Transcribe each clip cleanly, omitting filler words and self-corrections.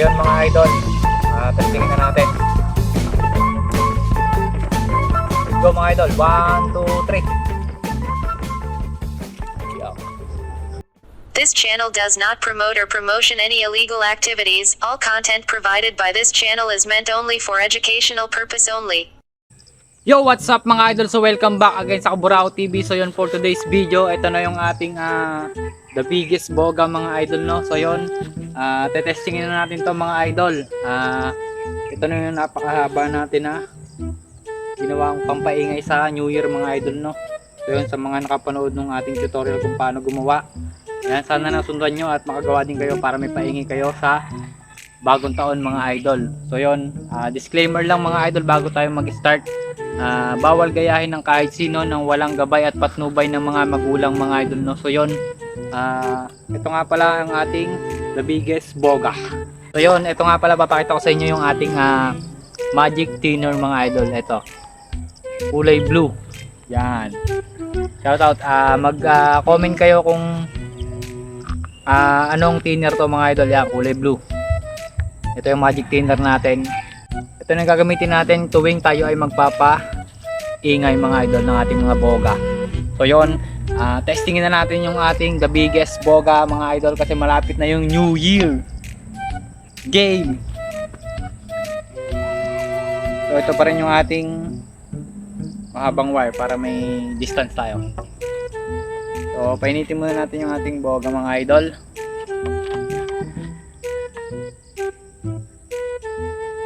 yun mga idol, testingin na natin. Let's go mga idol, 1, 2, 3. This channel does not promote or promotion any illegal activities. All content provided by this channel is meant only for educational purpose only. Yo, what's up mga idol? So welcome back again sa Kaburao TV. So yun for today's video, ito na yung ating the biggest boga mga idol, no. So yun, tetestingin na natin to mga idol. Ito na yung napakahaba natin na ginawang pampaingay sa New Year mga idol, no. So yun, sa mga nakapanood ng ating tutorial kung paano gumawa, yan, sana nasundan nyo at makagawa din kayo para may paingay kayo sa bagong taon mga idol. So yun, disclaimer lang mga idol bago tayo mag-start. Bawal gayahin ng kahit sino nang walang gabay at patnubay ng mga magulang mga idol, no. So yun, ito nga pala ang ating the biggest boga. So yun, ito nga pala, papakita ko sa inyo yung ating magic thinner mga idol. Ito, kulay blue. Yan, shoutout. Mag-comment kayo kung anong thinner to mga idol. Yan, kulay blue. Ito yung magic thinner natin. Ito na yung gagamitin natin tuwing tayo ay magpapa-ingay mga idol ng ating mga boga. So yun, testingin na natin yung ating the biggest boga mga idol kasi malapit na yung New Year game. So ito pa rin yung ating mahabang wire para may distance tayo. So painitin muna natin yung ating boga mga idol.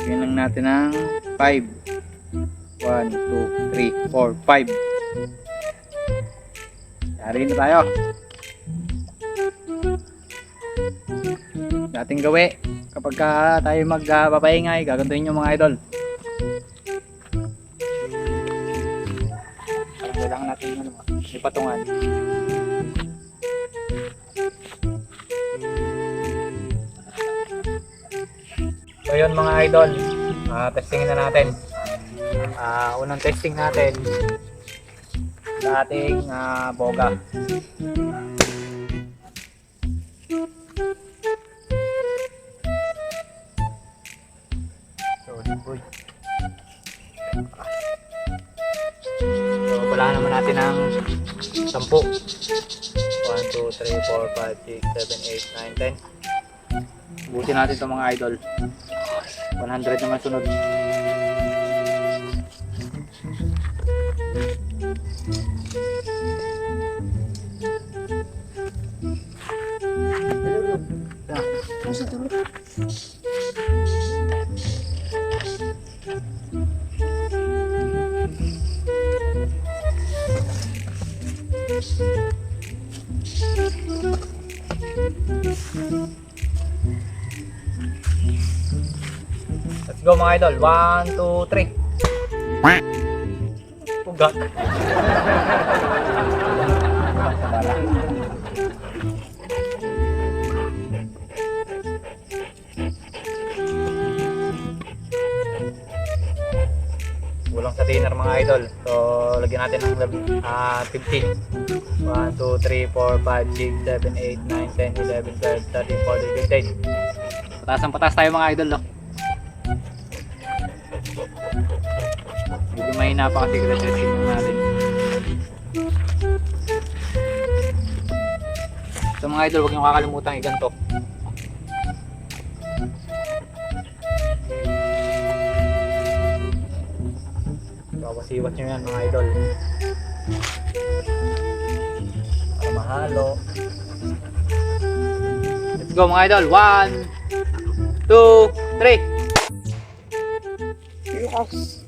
Bigyan lang natin ng 5. 1, 2, 3, 4, 5. Yari na tayo. Dating gawi kapag tayo magpapaingay, gagantuhin nyo mga idol. Kailangan natin may patungan. So yun mga idol, testingin na natin. Unang testing natin sa ating boga. So wala naman natin ng 10. 1, 2, 3, 4, 5, 6, 7, 8, 9, 10. Buti natin ito mga idol. 100 naman sunod. Let's go mga idol. 1, 2, 3. Pugak. Kulang sa thinner mga idol. So lagyan natin ng 15. 1, 2, 3, 4, 5, 6, 7, 8, 9, 10, 11, 12, 13, 14, 15. Pataas ang pataas tayo mga idol, no? Medyo mahina pa kasi testing natin. So mga idol, huwag nyo kakalimutan iganto. Wasiwat nyo yan mga idol para mahalo. Let's go mga idol. 1, 2, 3. Yes.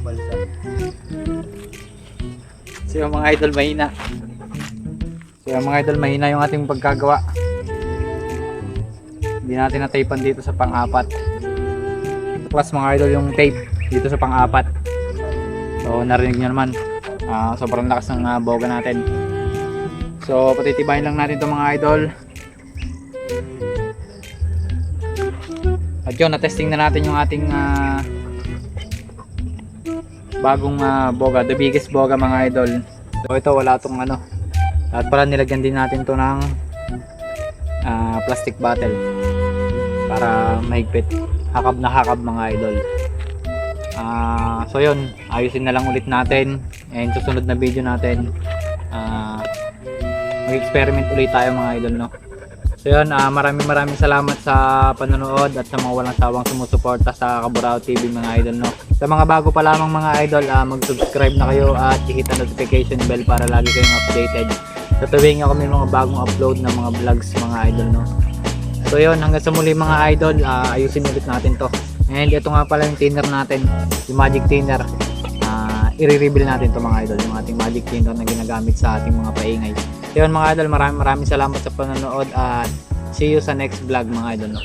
Balsa. So yung mga idol mahina. Yung ating pagkagawa. Hindi natin na-tapean dito sa pang-apat. Plus mga idol yung tape dito sa pang-apat. So narinig nyo naman, sobrang lakas ng boga natin. So patitibayin lang natin ito mga idol. At yun, na-testing na natin yung ating bagong boga, the biggest boga mga idol. So ito wala tong ano. At pala nilagyan din natin to ng plastic bottle para mahigpit. Hakab na hakab mga idol. So yun, ayusin na lang ulit natin. And susunod na video natin, mag-experiment ulit tayo mga idol, no? So yun, maraming salamat sa panonood at sa mga walang sawang sumusuporta sa Kaburao TV mga idol, no? Sa mga bago pa lamang mga idol, mag-subscribe na kayo at i-hit ang notification bell para lagi kayong updated. Sa tuwing ako may mga bagong upload ng mga vlogs mga idol, no? So yun, hanggang sa muli mga idol, ayusin ulit natin to. And ito nga pala yung thinner natin, yung magic thinner. I-reveal natin to mga idol, yung ating magic thinner na ginagamit sa ating mga paingay. So yun mga idol, maraming salamat sa panonood at see you sa next vlog mga idol, no?